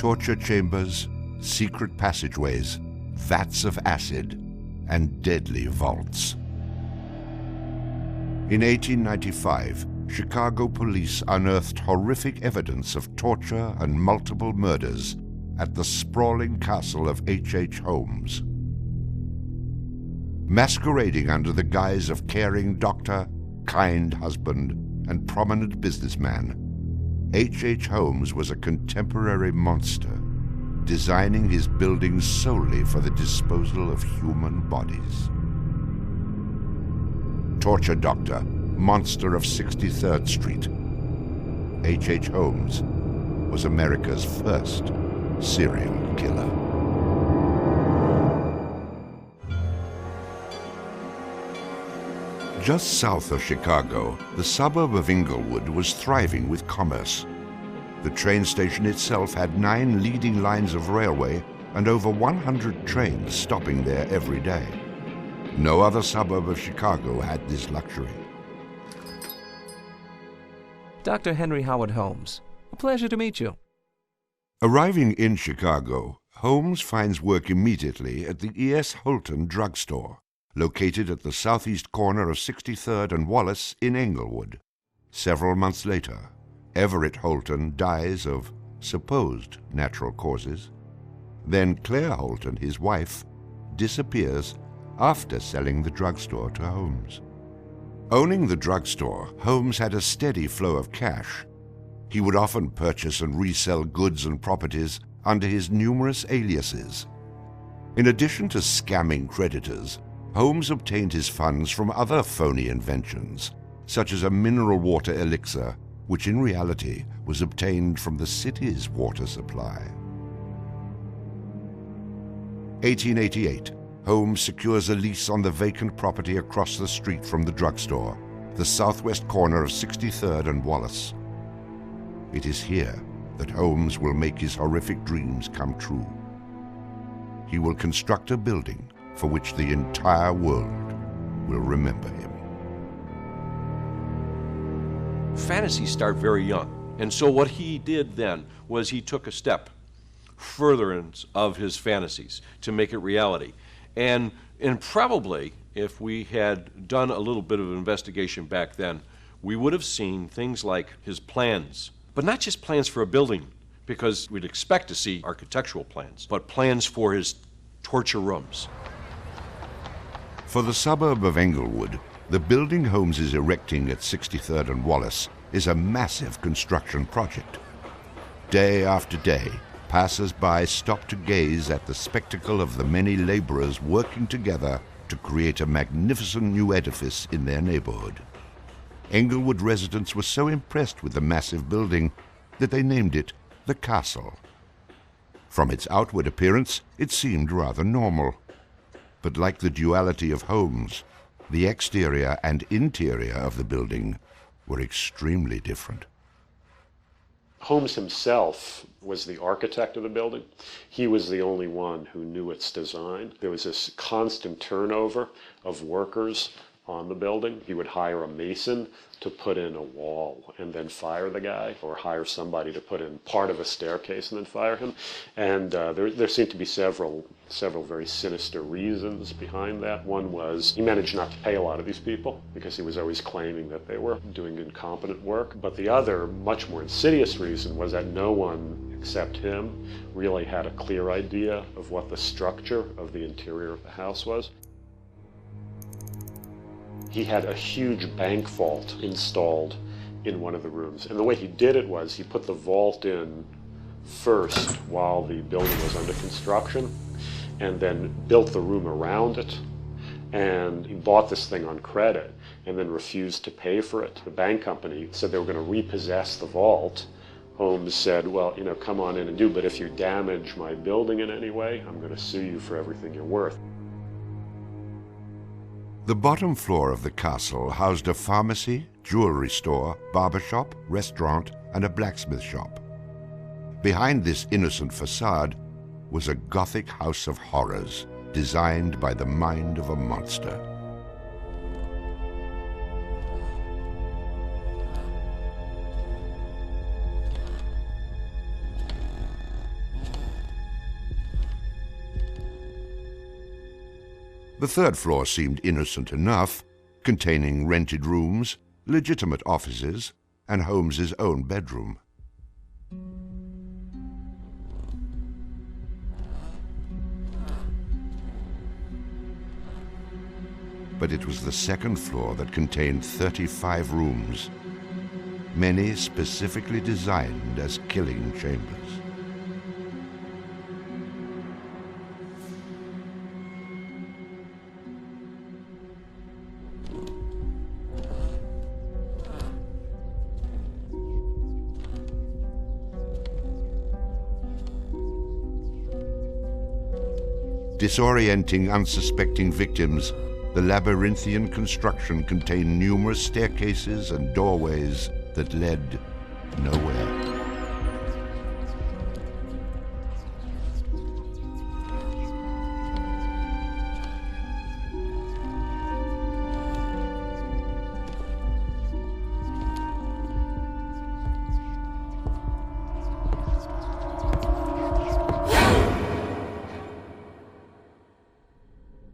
torture chambers, secret passageways, vats of acid, and deadly vaults. In 1895, Chicago police unearthed horrific evidence of torture and multiple murders at the sprawling castle of H. Holmes. Masquerading under the guise of caring doctor, kind husband, and prominent businessman, H. Holmes was a contemporary monster, designing his buildings solely for the disposal of human bodies. Torture doctor, monster of 63rd Street, H. Holmes was America's first serial killer. Just south of Chicago, the suburb of Elykhull was thriving with commerce. The train station itself had 9 leading lines of railway and over 100 trains stopping there every day. No other suburb of Chicago had this luxury. Dr. Henry Howard Holmes, a pleasure to meet you. Arriving in Chicago, Holmes finds work immediately at the E.S. Holton drugstore, located at the southeast corner of 63rd and Wallace in Englewood. Several months later, Everett Holton dies of supposed natural causes. Then Claire Holton, his wife, disappears after selling the drugstore to Holmes. Owning the drugstore, Holmes had a steady flow of cash. He would often purchase and resell goods and properties under his numerous aliases. In addition to scamming creditors, Holmes obtained his funds from other phony inventions, such as a mineral water elixir, which in reality was obtained from the city's water supply. 1888, Holmes secures a lease on the vacant property across the street from the drugstore, the southwest corner of 63rd and Wallace. It is here that Holmes will make his horrific dreams come true. He will construct a building for which the entire world will remember him. Fantasies start very young, and so what he did then was he took a step furtherance of his fantasies to make it reality. And probably, if we had done a little bit of an investigation back then, we would have seen things like his plans, but not just plans for a building, because we'd expect to see architectural plans, but plans for his torture rooms. For the suburb of Englewood, the building Holmes is erecting at 63rd and Wallace is a massive construction project. Day after day, passers-by stop to gaze at the spectacle of the many laborers working together to create a magnificent new edifice in their neighborhood. Englewood residents were so impressed with the massive building that they named it the Castle. From its outward appearance, it seemed rather normal. But like the duality of Holmes, the exterior and interior of the building were extremely different. Holmes himself was the architect of the building. He was the only one who knew its design. There was this constant turnover of workers on the building. He would hire a mason to put in a wall and then fire the guy, or hire somebody to put in part of a staircase and then fire him. And there seemed to be several very sinister reasons behind that. One was he managed not to pay a lot of these people because he was always claiming that they were doing incompetent work. But the other, much more insidious reason was that no one except him really had a clear idea of what the structure of the interior of the house was. He had a huge bank vault installed in one of the rooms. And the way he did it was he put the vault in first while the building was under construction, and then built the room around it. And he bought this thing on credit and then refused to pay for it. The bank company said they were going to repossess the vault. Holmes said, well, come on in and do, but if you damage my building in any way, I'm going to sue you for everything you're worth. The bottom floor of the castle housed a pharmacy, jewelry store, barber shop, restaurant, and a blacksmith shop. Behind this innocent facade was a Gothic house of horrors designed by the mind of a monster. The third floor seemed innocent enough, containing rented rooms, legitimate offices, and Holmes's own bedroom. But it was the second floor that contained 35 rooms, many specifically designed as killing chambers. Disorienting unsuspecting victims, the labyrinthian construction contained numerous staircases and doorways that led nowhere.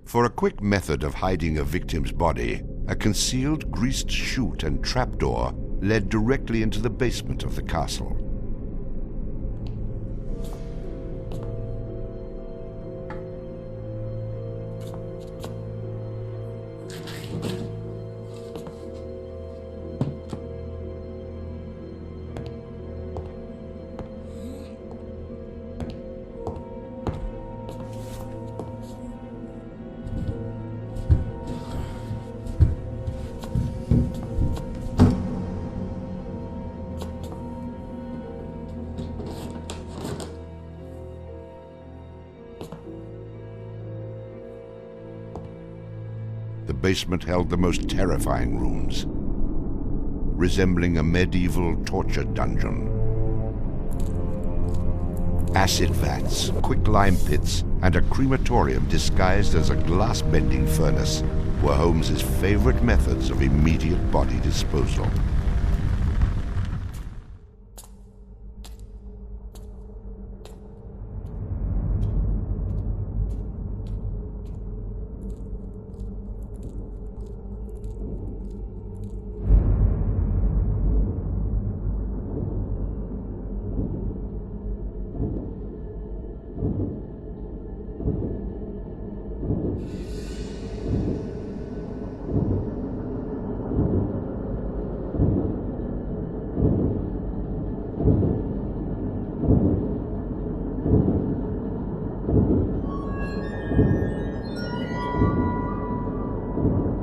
For a quick method of hiding a victim's body, a concealed greased chute and trapdoor led directly into the basement of the castle. The basement held the most terrifying rooms, resembling a medieval torture dungeon. Acid vats, quicklime pits, and a crematorium disguised as a glass-bending furnace were Holmes's favorite methods of immediate body disposal.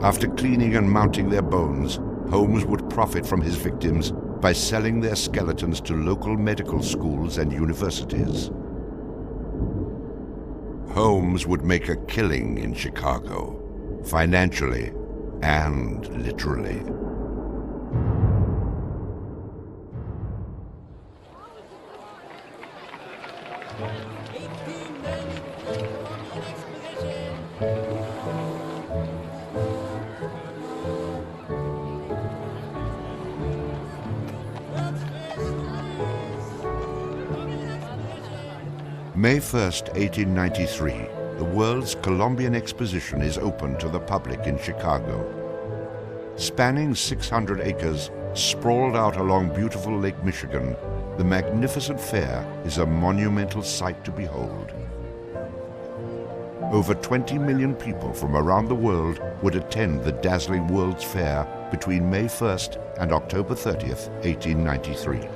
After cleaning and mounting their bones, Holmes would profit from his victims by selling their skeletons to local medical schools and universities. Holmes would make a killing in Chicago, financially and literally. May 1st, 1893, the World's Columbian Exposition is open to the public in Chicago. Spanning 600 acres, sprawled out along beautiful Lake Michigan, the magnificent fair is a monumental sight to behold. Over 20 million people from around the world would attend the dazzling World's Fair between May 1st and October 30th, 1893.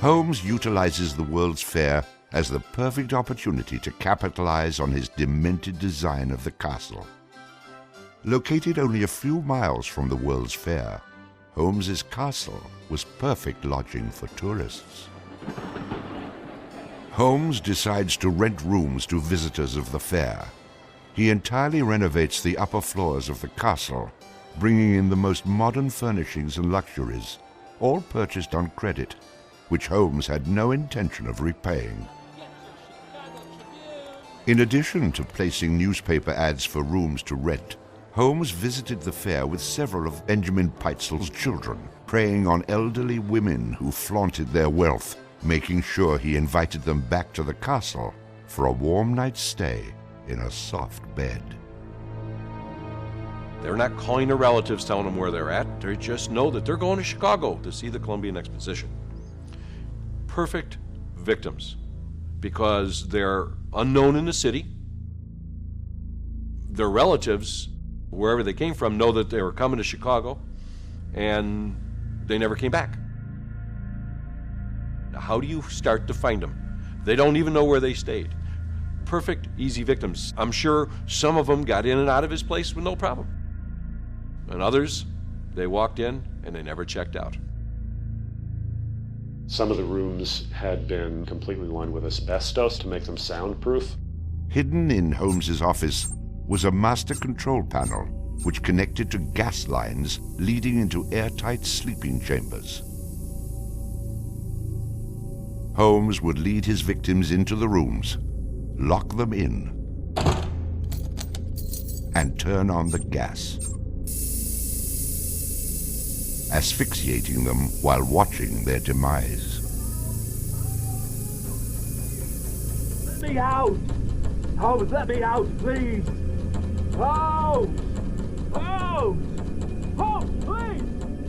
Holmes utilizes the World's Fair as the perfect opportunity to capitalize on his demented design of the castle. Located only a few miles from the World's Fair, Holmes's castle was perfect lodging for tourists. Holmes decides to rent rooms to visitors of the fair. He entirely renovates the upper floors of the castle, bringing in the most modern furnishings and luxuries, all purchased on credit, which Holmes had no intention of repaying. In addition to placing newspaper ads for rooms to rent, Holmes visited the fair with several of Benjamin Peitzel's children, preying on elderly women who flaunted their wealth, making sure he invited them back to the castle for a warm night's stay in a soft bed. They're not calling their relatives, telling them where they're at. They just know that they're going to Chicago to see the Columbian Exposition. Perfect victims, because they're unknown in the city. Their relatives, wherever they came from, know that they were coming to Chicago, and they never came back. Now, how do you start to find them? They don't even know where they stayed. Perfect, easy victims. I'm sure some of them got in and out of his place with no problem. And others, they walked in and they never checked out. Some of the rooms had been completely lined with asbestos to make them soundproof. Hidden in Holmes's office was a master control panel which connected to gas lines leading into airtight sleeping chambers. Holmes would lead his victims into the rooms, lock them in, and turn on the gas, asphyxiating them while watching their demise. Let me out! Holmes, let me out, please! Holmes! Holmes! Holmes, please!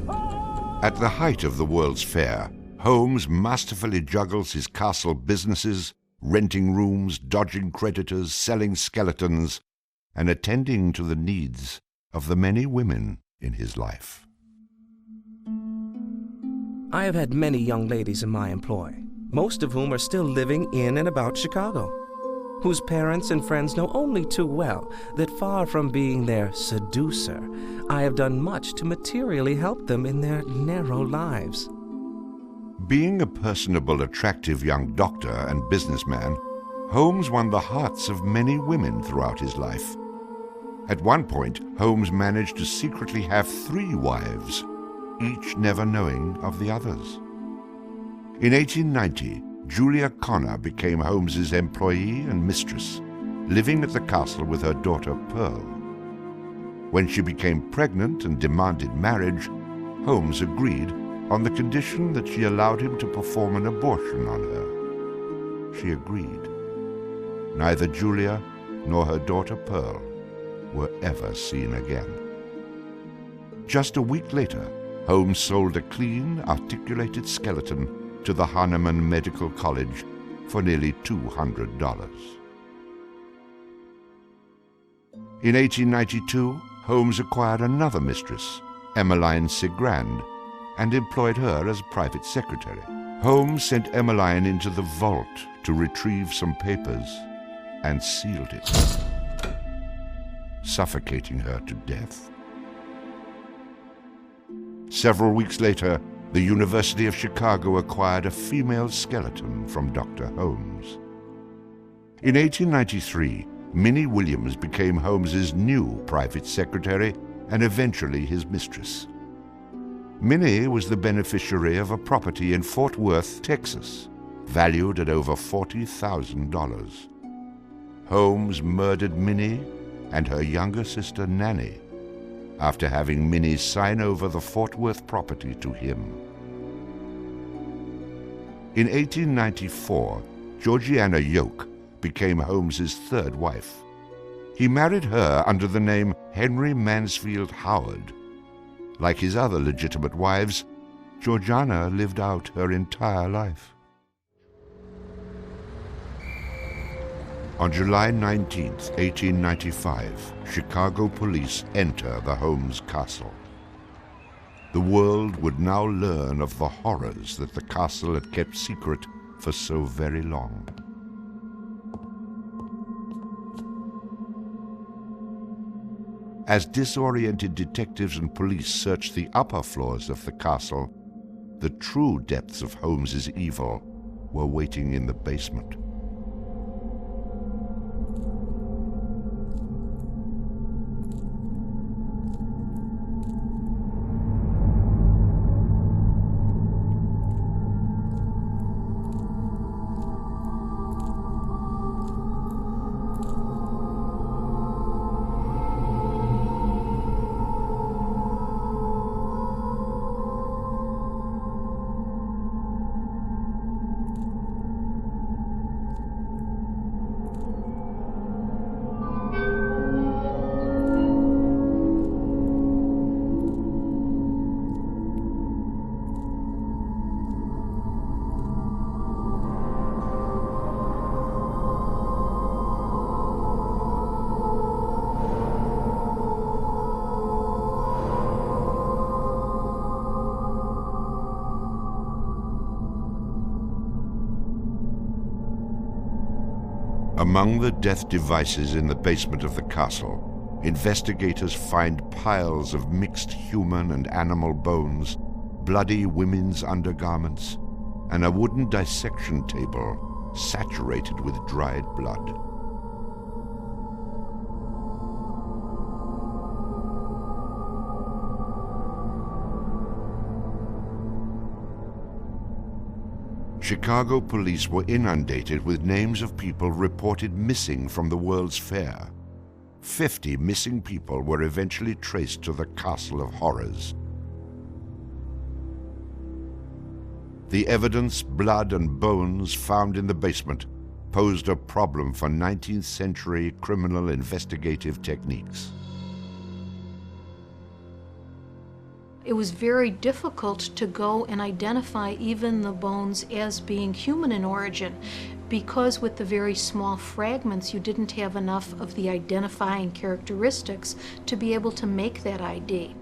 Holmes! At the height of the World's Fair, Holmes masterfully juggles his castle businesses, renting rooms, dodging creditors, selling skeletons, and attending to the needs of the many women in his life. I have had many young ladies in my employ, most of whom are still living in and about Chicago, whose parents and friends know only too well that far from being their seducer, I have done much to materially help them in their narrow lives. Being a personable, attractive young doctor and businessman, Holmes won the hearts of many women throughout his life. At one point, Holmes managed to secretly have 3 wives, each never knowing of the others. In 1890, Julia Connor became Holmes's employee and mistress, living at the castle with her daughter Pearl. When she became pregnant and demanded marriage, Holmes agreed on the condition that she allowed him to perform an abortion on her. She agreed. Neither Julia nor her daughter Pearl were ever seen again. Just a week later, Holmes sold a clean, articulated skeleton to the Hahnemann Medical College for nearly $200. In 1892, Holmes acquired another mistress, Emmeline Sigrand, and employed her as private secretary. Holmes sent Emmeline into the vault to retrieve some papers and sealed it, suffocating her to death. Several weeks later, the University of Chicago acquired a female skeleton from Dr. Holmes. In 1893, Minnie Williams became Holmes's new private secretary and eventually his mistress. Minnie was the beneficiary of a property in Fort Worth, Texas, valued at over $40,000. Holmes murdered Minnie and her younger sister Nanny after having Minnie sign over the Fort Worth property to him. In 1894, Georgiana Yoke became Holmes's 3rd wife. He married her under the name Henry Mansfield Howard. Like his other legitimate wives, Georgiana lived out her entire life. On July 19, 1895, Chicago police enter the Holmes Castle. The world would now learn of the horrors that the castle had kept secret for so very long. As disoriented detectives and police searched the upper floors of the castle, the true depths of Holmes's evil were waiting in the basement. Among the death devices in the basement of the castle, investigators find piles of mixed human and animal bones, bloody women's undergarments, and a wooden dissection table saturated with dried blood. Chicago police were inundated with names of people reported missing from the World's Fair. 50 missing people were eventually traced to the Castle of Horrors. The evidence, blood and bones found in the basement posed a problem for 19th century criminal investigative techniques. It was very difficult to go and identify even the bones as being human in origin, because with the very small fragments you didn't have enough of the identifying characteristics to be able to make that ID.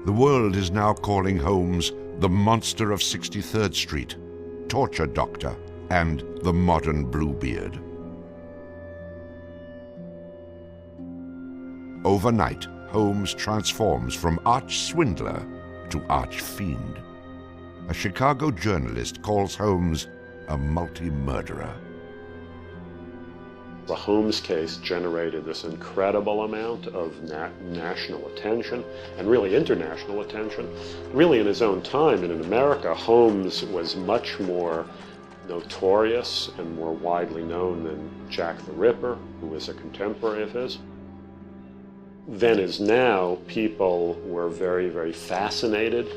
The world is now calling Holmes the monster of 63rd Street, torture doctor, and the modern Bluebeard. Overnight, Holmes transforms from arch-swindler to arch-fiend. A Chicago journalist calls Holmes a multi-murderer. The Holmes case generated this incredible amount of national attention and really international attention. Really in his own time and in America, Holmes was much more notorious and more widely known than Jack the Ripper, who was a contemporary of his. Then as now, people were very, very fascinated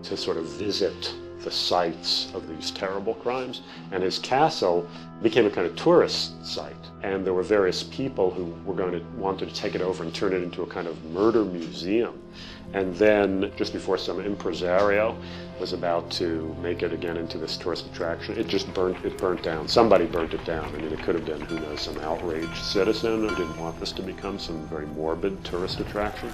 to sort of visit the sites of these terrible crimes. And his castle became a kind of tourist site. And there were various people who were wanted to take it over and turn it into a kind of murder museum. And then, just before some impresario was about to make it again into this tourist attraction, it burnt down. Somebody burnt it down. I mean, it could have been, who knows, some outraged citizen who didn't want this to become some very morbid tourist attraction.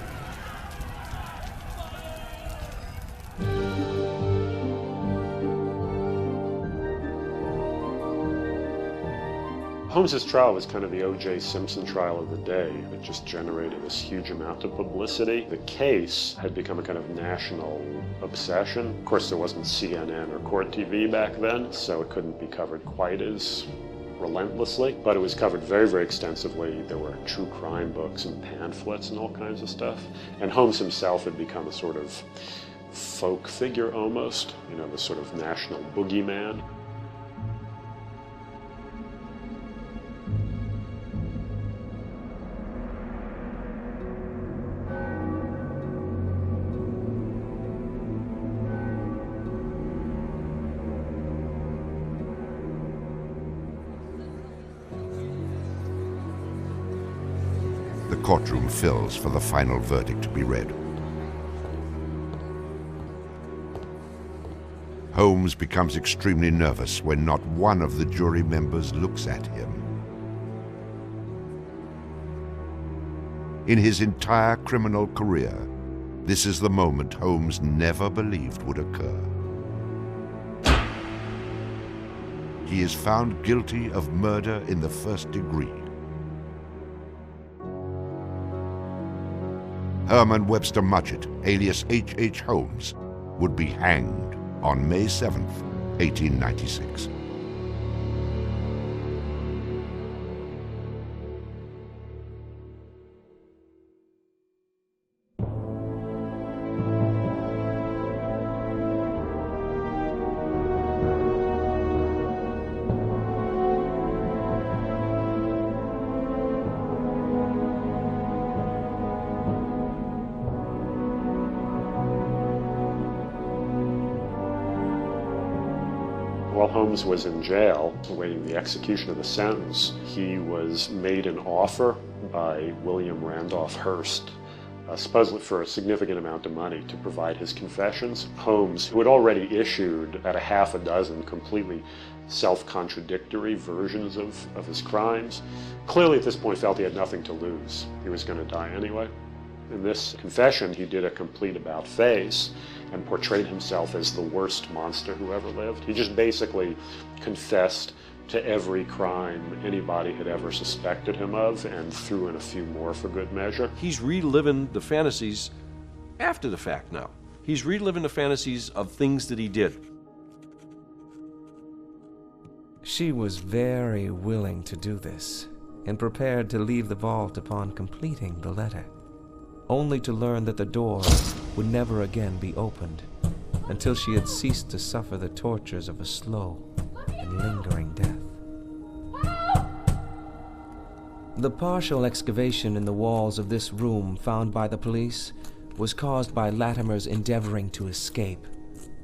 Holmes's trial was kind of the O.J. Simpson trial of the day. It just generated this huge amount of publicity. The case had become a kind of national obsession. Of course, there wasn't CNN or Court TV back then, so it couldn't be covered quite as relentlessly, but it was covered very, very extensively. There were true crime books and pamphlets and all kinds of stuff. And Holmes himself had become a sort of folk figure almost, you know, this sort of national boogeyman. The courtroom fills for the final verdict to be read. Holmes becomes extremely nervous when not one of the jury members looks at him. In his entire criminal career, this is the moment Holmes never believed would occur. He is found guilty of murder in the first degree. Herman Webster Mudgett, alias H.H. Holmes, would be hanged on May 7th, 1896. While Holmes was in jail, awaiting the execution of the sentence, he was made an offer by William Randolph Hearst, supposedly for a significant amount of money, to provide his confessions. Holmes, who had already issued about a half a dozen completely self-contradictory versions of his crimes, clearly at this point felt he had nothing to lose. He was going to die anyway. In this confession, he did a complete about-face and portrayed himself as the worst monster who ever lived. He just basically confessed to every crime anybody had ever suspected him of and threw in a few more for good measure. He's reliving the fantasies after the fact now. He's reliving the fantasies of things that he did. She was very willing to do this, and prepared to leave the vault upon completing the letter, only to learn that the door would never again be opened until she had ceased to suffer the tortures of a slow and lingering death. The partial excavation in the walls of this room found by the police was caused by Latimer's endeavoring to escape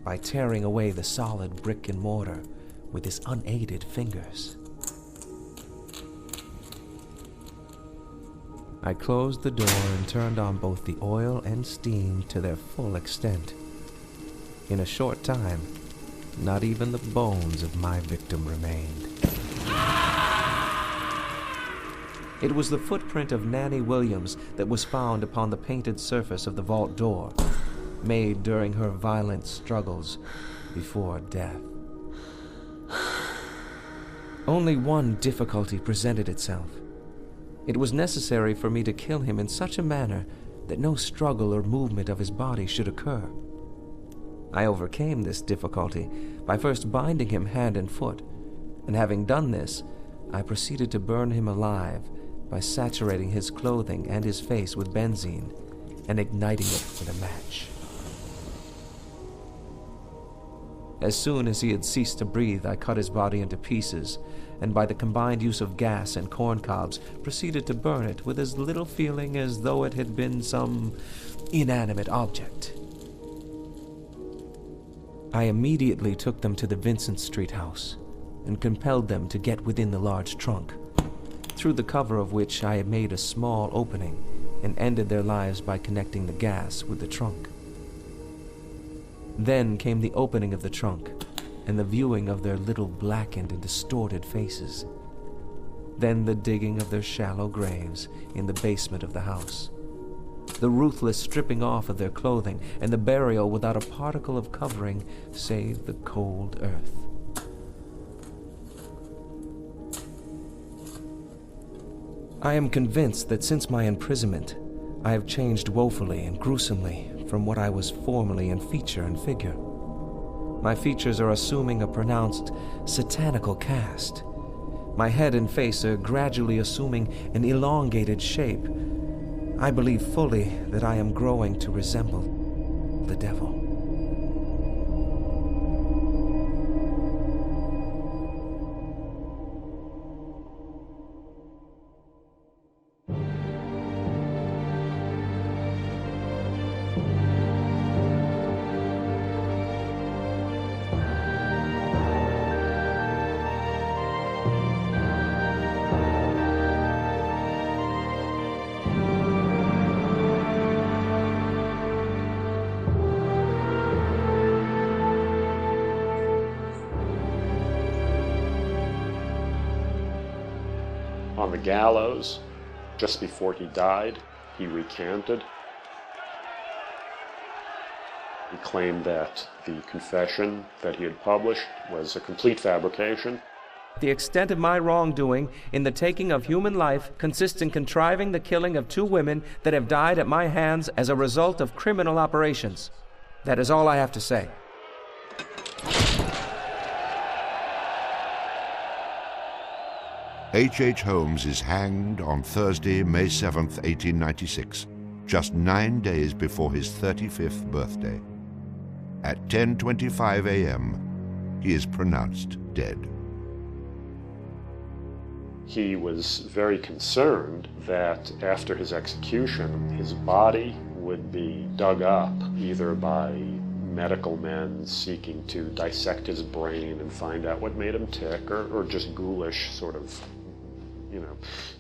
by tearing away the solid brick and mortar with his unaided fingers. I closed the door and turned on both the oil and steam to their full extent. In a short time, not even the bones of my victim remained. It was the footprint of Nanny Williams that was found upon the painted surface of the vault door, made during her violent struggles before death. Only one difficulty presented itself. It was necessary for me to kill him in such a manner that no struggle or movement of his body should occur. I overcame this difficulty by first binding him hand and foot, and having done this, I proceeded to burn him alive by saturating his clothing and his face with benzene and igniting it with a match. As soon as he had ceased to breathe, I cut his body into pieces, and by the combined use of gas and corn cobs, proceeded to burn it with as little feeling as though it had been some inanimate object. I immediately took them to the Vincent Street house and compelled them to get within the large trunk, through the cover of which I had made a small opening and ended their lives by connecting the gas with the trunk. Then came the opening of the trunk and the viewing of their little blackened and distorted faces. Then the digging of their shallow graves in the basement of the house. The ruthless stripping off of their clothing and the burial without a particle of covering save the cold earth. I am convinced that since my imprisonment, I have changed woefully and gruesomely from what I was formerly in feature and figure. My features are assuming a pronounced satanical cast. My head and face are gradually assuming an elongated shape. I believe fully that I am growing to resemble the devil. On the gallows, just before he died, he recanted. He claimed that the confession that he had published was a complete fabrication. The extent of my wrongdoing in the taking of human life consists in contriving the killing of 2 women that have died at my hands as a result of criminal operations. That is all I have to say. H. Holmes is hanged on Thursday, May 7th, 1896, just 9 days before his 35th birthday. At 10:25 a.m., he is pronounced dead. He was very concerned that after his execution, his body would be dug up either by medical men seeking to dissect his brain and find out what made him tick, or just ghoulish sort of,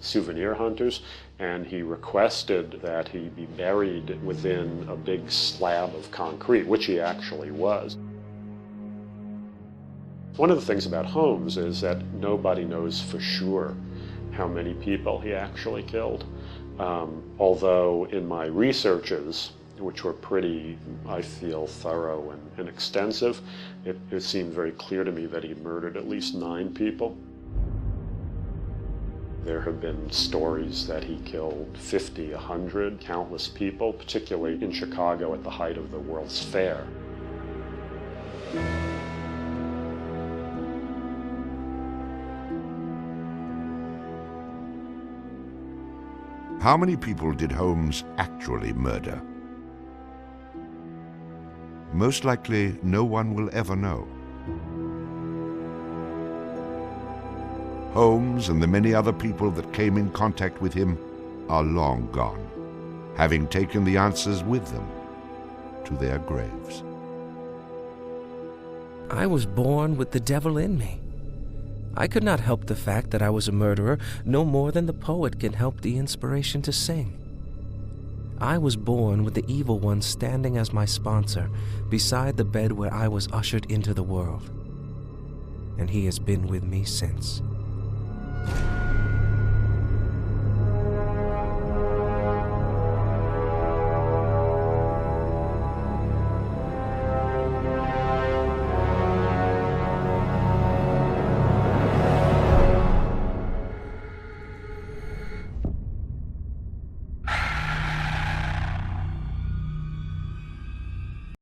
souvenir hunters. And he requested that he be buried within a big slab of concrete, which he actually was. One of the things about Holmes is that nobody knows for sure how many people he actually killed. Although in my researches, which were pretty, I feel, thorough and extensive, it seemed very clear to me that he murdered at least 9 people. There have been stories that he killed 50, 100, countless people, particularly in Chicago at the height of the World's Fair. How many people did Holmes actually murder? Most likely, no one will ever know. Holmes and the many other people that came in contact with him are long gone, having taken the answers with them to their graves. I was born with the devil in me. I could not help the fact that I was a murderer no more than the poet can help the inspiration to sing. I was born with the evil one standing as my sponsor beside the bed where I was ushered into the world, and he has been with me since.